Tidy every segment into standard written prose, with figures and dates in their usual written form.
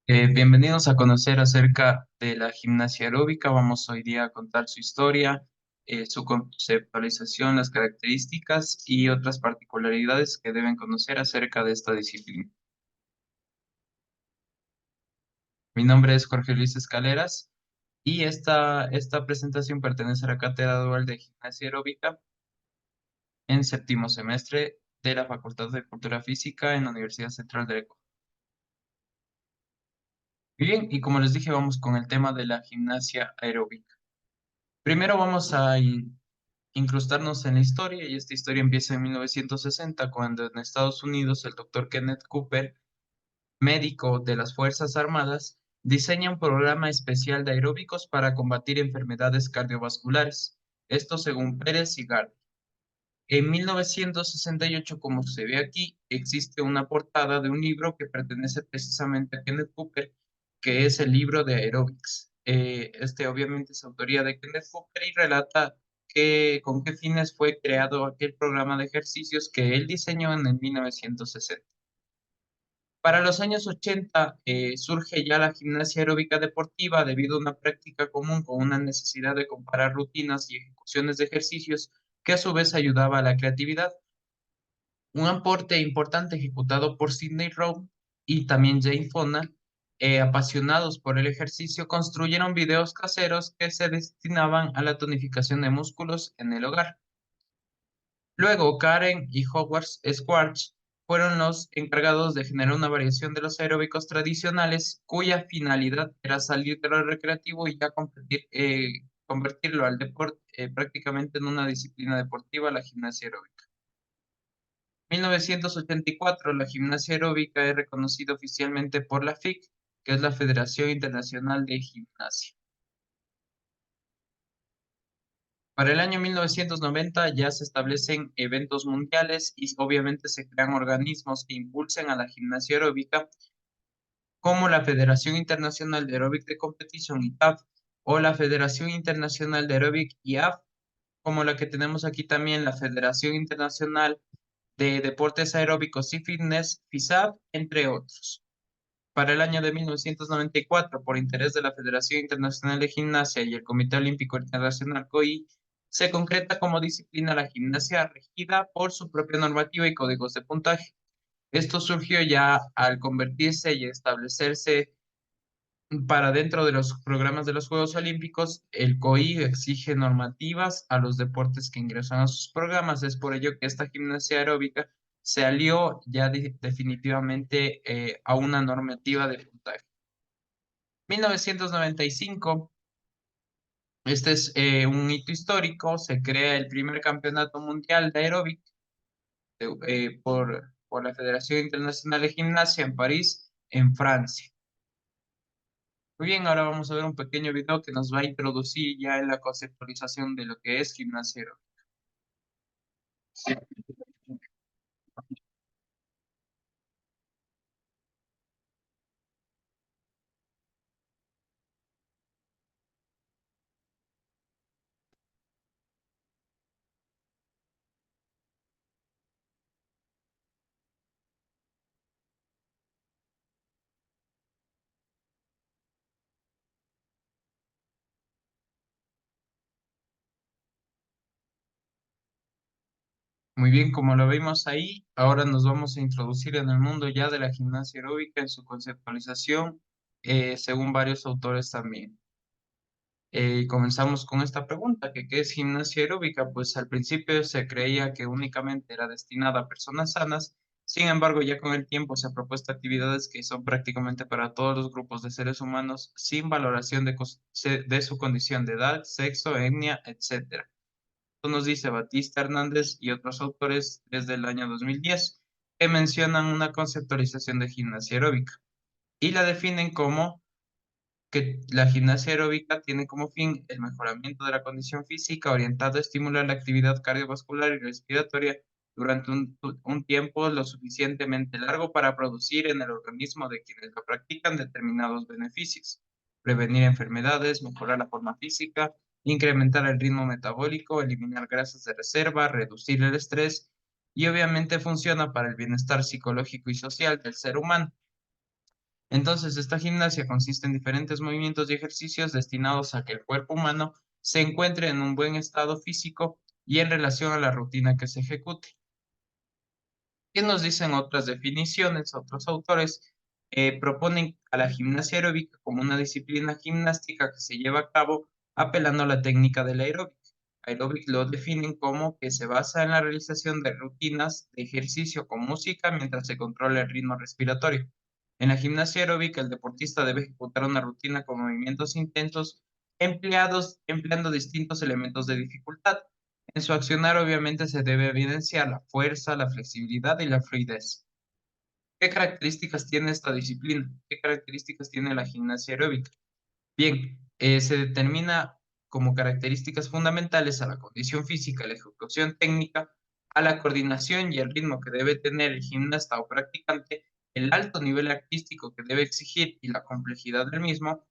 Bienvenidos a conocer acerca de la gimnasia aeróbica. Vamos hoy día a contar su historia, su conceptualización, las características y otras particularidades que deben conocer acerca de esta disciplina. Mi nombre es Jorge Luis Escaleras y esta presentación pertenece a la Cátedra Dual de Gimnasia Aeróbica en séptimo semestre de la Facultad de Cultura Física en la Universidad Central de Ecuador. Bien, y como les dije, vamos con el tema de la gimnasia aeróbica. Primero vamos a incrustarnos en la historia y esta historia empieza en 1960 cuando en Estados Unidos el doctor Kenneth Cooper, médico de las Fuerzas Armadas, diseña un programa especial de aeróbicos para combatir enfermedades cardiovasculares. Esto según Pérez y Gard. En 1968, como se ve aquí, existe una portada de un libro que pertenece precisamente a Kenneth Cooper, que es el libro de aerobics. Este obviamente es autoría de Kenneth Cooper y relata con qué fines fue creado aquel programa de ejercicios que él diseñó en el 1960. Para los años 80 surge ya la gimnasia aeróbica deportiva debido a una práctica común con una necesidad de comparar rutinas y ejecuciones de ejercicios que a su vez ayudaba a la creatividad. Un aporte importante ejecutado por Sidney Rowe y también Jane Fonda, apasionados por el ejercicio, construyeron videos caseros que se destinaban a la tonificación de músculos en el hogar. Luego, Karen y Howard Schwartz fueron los encargados de generar una variación de los aeróbicos tradicionales, cuya finalidad era salir de lo recreativo y ya convertirlo al deporte, prácticamente en una disciplina deportiva, la gimnasia aeróbica. 1984, la gimnasia aeróbica es reconocida oficialmente por la FIG, que es la Federación Internacional de Gimnasia. Para el año 1990 ya se establecen eventos mundiales y obviamente se crean organismos que impulsen a la gimnasia aeróbica, como la Federación Internacional de Aeróbic de Competición ITAF o la Federación Internacional de Aeróbic IAF, como la que tenemos aquí también, la Federación Internacional de Deportes Aeróbicos y Fitness, FISAF, entre otros. Para el año de 1994, por interés de la Federación Internacional de Gimnasia y el Comité Olímpico Internacional (COI), se concreta como disciplina la gimnasia regida por su propia normativa y códigos de puntaje. Esto surgió ya al convertirse y establecerse para dentro de los programas de los Juegos Olímpicos. El COI exige normativas a los deportes que ingresan a sus programas. Es por ello que esta gimnasia aeróbica se alió ya definitivamente a una normativa de puntaje. 1995, este es un hito histórico, se crea el primer campeonato mundial de aeróbic por la Federación Internacional de Gimnasia en París, en Francia. Muy bien, ahora vamos a ver un pequeño video que nos va a introducir ya en la conceptualización de lo que es gimnasia aeróbica. Muy bien, como lo vimos ahí, ahora nos vamos a introducir en el mundo ya de la gimnasia aeróbica en su conceptualización, según varios autores también. Comenzamos con esta pregunta, que ¿qué es gimnasia aeróbica? Pues al principio se creía que únicamente era destinada a personas sanas. Sin embargo, ya con el tiempo se han propuesto actividades que son prácticamente para todos los grupos de seres humanos sin valoración de su condición de edad, sexo, etnia, etcétera. Esto nos dice Batista Hernández y otros autores desde el año 2010, que mencionan una conceptualización de gimnasia aeróbica y la definen como que la gimnasia aeróbica tiene como fin el mejoramiento de la condición física orientada a estimular la actividad cardiovascular y respiratoria durante un tiempo lo suficientemente largo para producir en el organismo de quienes lo practican determinados beneficios: prevenir enfermedades, mejorar la forma física, incrementar el ritmo metabólico, eliminar grasas de reserva, reducir el estrés y obviamente funciona para el bienestar psicológico y social del ser humano. Entonces, esta gimnasia consiste en diferentes movimientos y ejercicios destinados a que el cuerpo humano se encuentre en un buen estado físico y en relación a la rutina que se ejecute. ¿Qué nos dicen otras definiciones? Otros autores proponen a la gimnasia aeróbica como una disciplina gimnástica que se lleva a cabo apelando a la técnica del aeróbic. Aeróbic lo definen como que se basa en la realización de rutinas de ejercicio con música mientras se controla el ritmo respiratorio. En la gimnasia aeróbica, el deportista debe ejecutar una rutina con movimientos intensos empleando distintos elementos de dificultad. En su accionar, obviamente, se debe evidenciar la fuerza, la flexibilidad y la fluidez. ¿Qué características tiene esta disciplina? ¿Qué características tiene la gimnasia aeróbica? Bien, se determina como características fundamentales a la condición física, la ejecución técnica, a la coordinación y el ritmo que debe tener el gimnasta o practicante, el alto nivel artístico que debe exigir y la complejidad del mismo,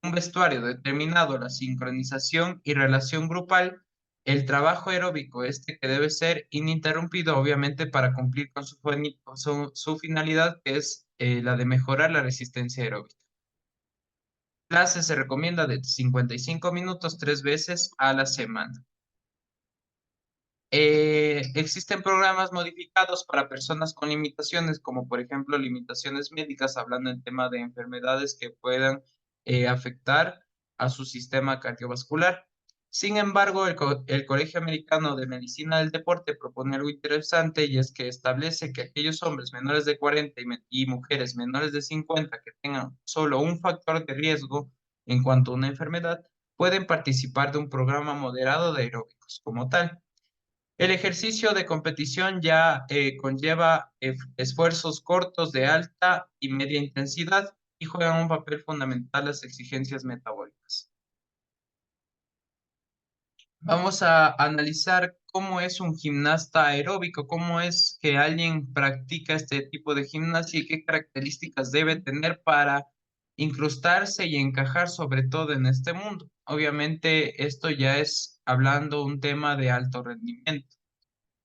un vestuario determinado, la sincronización y relación grupal, el trabajo aeróbico, este que debe ser ininterrumpido, obviamente, para cumplir con su finalidad, que es la de mejorar la resistencia aeróbica. Clase se recomienda de 55 minutos 3 veces a la semana. Existen programas modificados para personas con limitaciones, como por ejemplo limitaciones médicas, hablando en tema de enfermedades que puedan afectar a su sistema cardiovascular. Sin embargo, el Colegio Americano de Medicina del Deporte propone algo interesante y es que establece que aquellos hombres menores de 40 y mujeres menores de 50 que tengan solo un factor de riesgo en cuanto a una enfermedad pueden participar de un programa moderado de aeróbicos como tal. El ejercicio de competición ya conlleva esfuerzos cortos de alta y media intensidad y juegan un papel fundamental las exigencias metabólicas. Vamos a analizar cómo es un gimnasta aeróbico, cómo es que alguien practica este tipo de gimnasia y qué características debe tener para incrustarse y encajar sobre todo en este mundo. Obviamente esto ya es hablando un tema de alto rendimiento.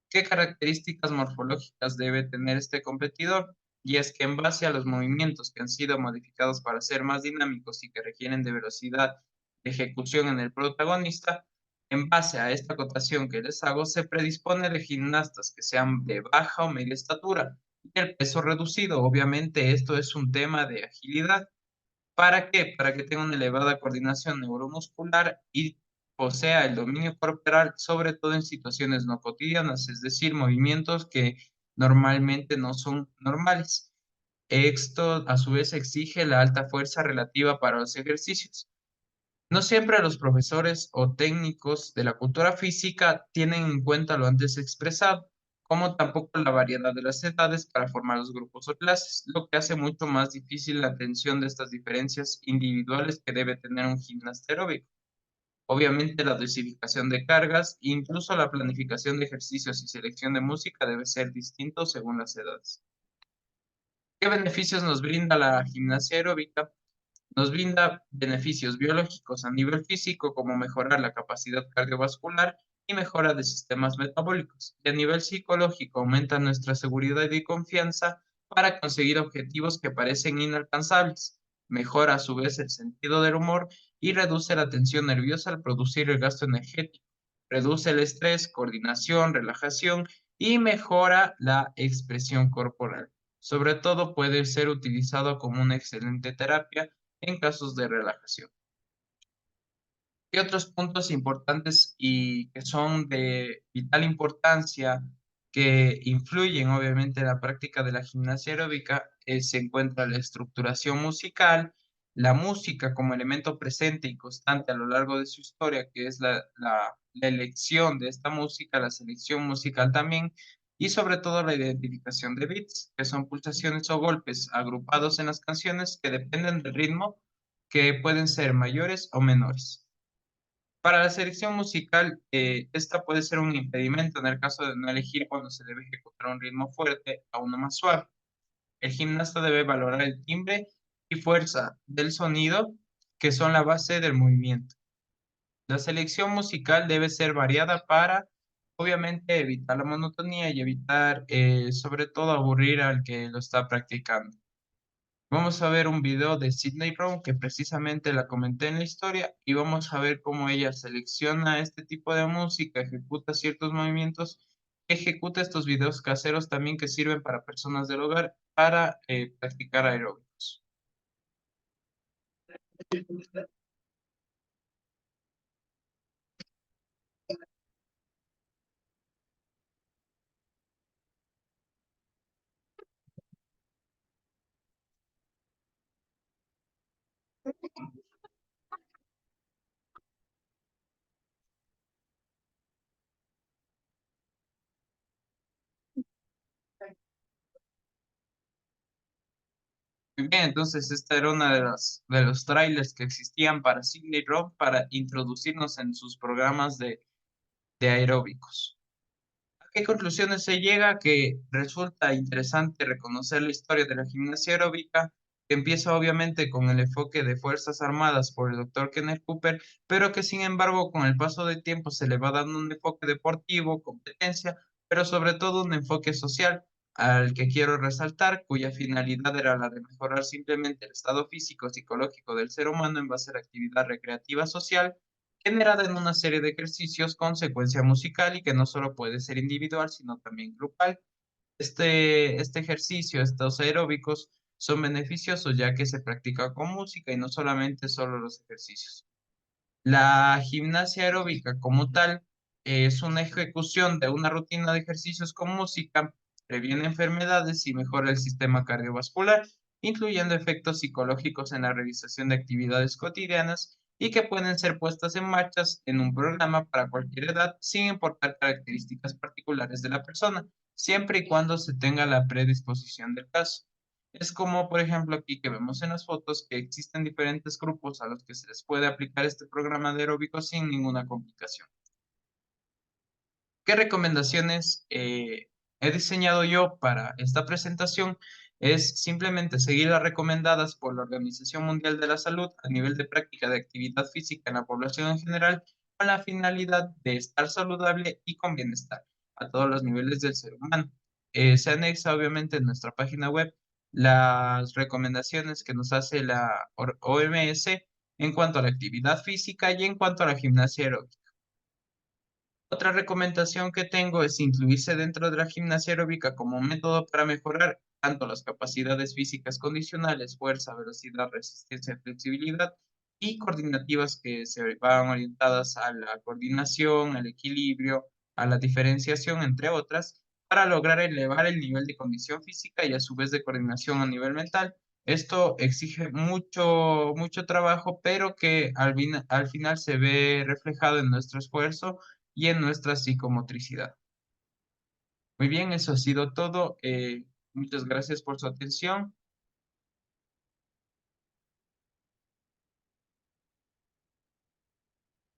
¿Qué características morfológicas debe tener este competidor? Y es que en base a los movimientos que han sido modificados para ser más dinámicos y que requieren de velocidad de ejecución en el protagonista, en base a esta acotación que les hago, se predispone de gimnastas que sean de baja o media estatura y el peso reducido. Obviamente esto es un tema de agilidad. ¿Para qué? Para que tenga una elevada coordinación neuromuscular y posea el dominio corporal, sobre todo en situaciones no cotidianas, es decir, movimientos que normalmente no son normales. Esto, a su vez, exige la alta fuerza relativa para los ejercicios. No siempre los profesores o técnicos de la cultura física tienen en cuenta lo antes expresado, como tampoco la variedad de las edades para formar los grupos o clases, lo que hace mucho más difícil la atención de estas diferencias individuales que debe tener un gimnasta aeróbico. Obviamente la dosificación de cargas, incluso la planificación de ejercicios y selección de música debe ser distinto según las edades. ¿Qué beneficios nos brinda la gimnasia aeróbica? Nos brinda beneficios biológicos a nivel físico, como mejorar la capacidad cardiovascular y mejora de sistemas metabólicos. Y a nivel psicológico, aumenta nuestra seguridad y confianza para conseguir objetivos que parecen inalcanzables. Mejora a su vez el sentido del humor y reduce la tensión nerviosa al producir el gasto energético. Reduce el estrés, coordinación, relajación y mejora la expresión corporal. Sobre todo puede ser utilizado como una excelente terapia en casos de relajación. ¿Qué otros puntos importantes y que son de vital importancia que influyen obviamente en la práctica de la gimnasia aeróbica? Se encuentra la estructuración musical, la música como elemento presente y constante a lo largo de su historia, que es la elección de esta música, la selección musical también, y sobre todo la identificación de beats, que son pulsaciones o golpes agrupados en las canciones que dependen del ritmo, que pueden ser mayores o menores. Para la selección musical, esta puede ser un impedimento en el caso de no elegir cuando se debe ejecutar un ritmo fuerte a uno más suave. El gimnasta debe valorar el timbre y fuerza del sonido, que son la base del movimiento. La selección musical debe ser variada para obviamente evitar la monotonía y evitar sobre todo aburrir al que lo está practicando. Vamos a ver un video de Sydney Brown que precisamente la comenté en la historia y vamos a ver cómo ella selecciona este tipo de música, ejecuta ciertos movimientos, ejecuta estos videos caseros también que sirven para personas del hogar para practicar aeróbicos. Muy bien, entonces esta era una de los trailers que existían para Sydney Rock para introducirnos en sus programas de aeróbicos. ¿Qué conclusiones se llega? Que resulta interesante reconocer la historia de la gimnasia aeróbica, que empieza obviamente con el enfoque de Fuerzas Armadas por el doctor Kenneth Cooper, pero que sin embargo con el paso del tiempo se le va dando un enfoque deportivo, competencia, pero sobre todo un enfoque social al que quiero resaltar, cuya finalidad era la de mejorar simplemente el estado físico, psicológico del ser humano en base a la actividad recreativa social generada en una serie de ejercicios con secuencia musical y que no solo puede ser individual, sino también grupal. Este ejercicio, estos aeróbicos, son beneficiosos ya que se practica con música y no solamente solo los ejercicios. La gimnasia aeróbica como tal es una ejecución de una rutina de ejercicios con música, previene enfermedades y mejora el sistema cardiovascular, incluyendo efectos psicológicos en la realización de actividades cotidianas y que pueden ser puestas en marcha en un programa para cualquier edad sin importar características particulares de la persona, siempre y cuando se tenga la predisposición del caso. Es como, por ejemplo, aquí que vemos en las fotos que existen diferentes grupos a los que se les puede aplicar este programa de aeróbico sin ninguna complicación. ¿Qué recomendaciones he diseñado yo para esta presentación? Es simplemente seguir las recomendadas por la Organización Mundial de la Salud a nivel de práctica de actividad física en la población en general, con la finalidad de estar saludable y con bienestar a todos los niveles del ser humano. Se anexa obviamente en nuestra página web las recomendaciones que nos hace la OMS en cuanto a la actividad física y en cuanto a la gimnasia aeróbica. Otra recomendación que tengo es incluirse dentro de la gimnasia aeróbica como un método para mejorar tanto las capacidades físicas condicionales, fuerza, velocidad, resistencia, flexibilidad y coordinativas que se van orientadas a la coordinación, al equilibrio, a la diferenciación, entre otras, para lograr elevar el nivel de condición física y a su vez de coordinación a nivel mental. Esto exige mucho trabajo, pero que al final se ve reflejado en nuestro esfuerzo y en nuestra psicomotricidad. Muy bien, eso ha sido todo. Muchas gracias por su atención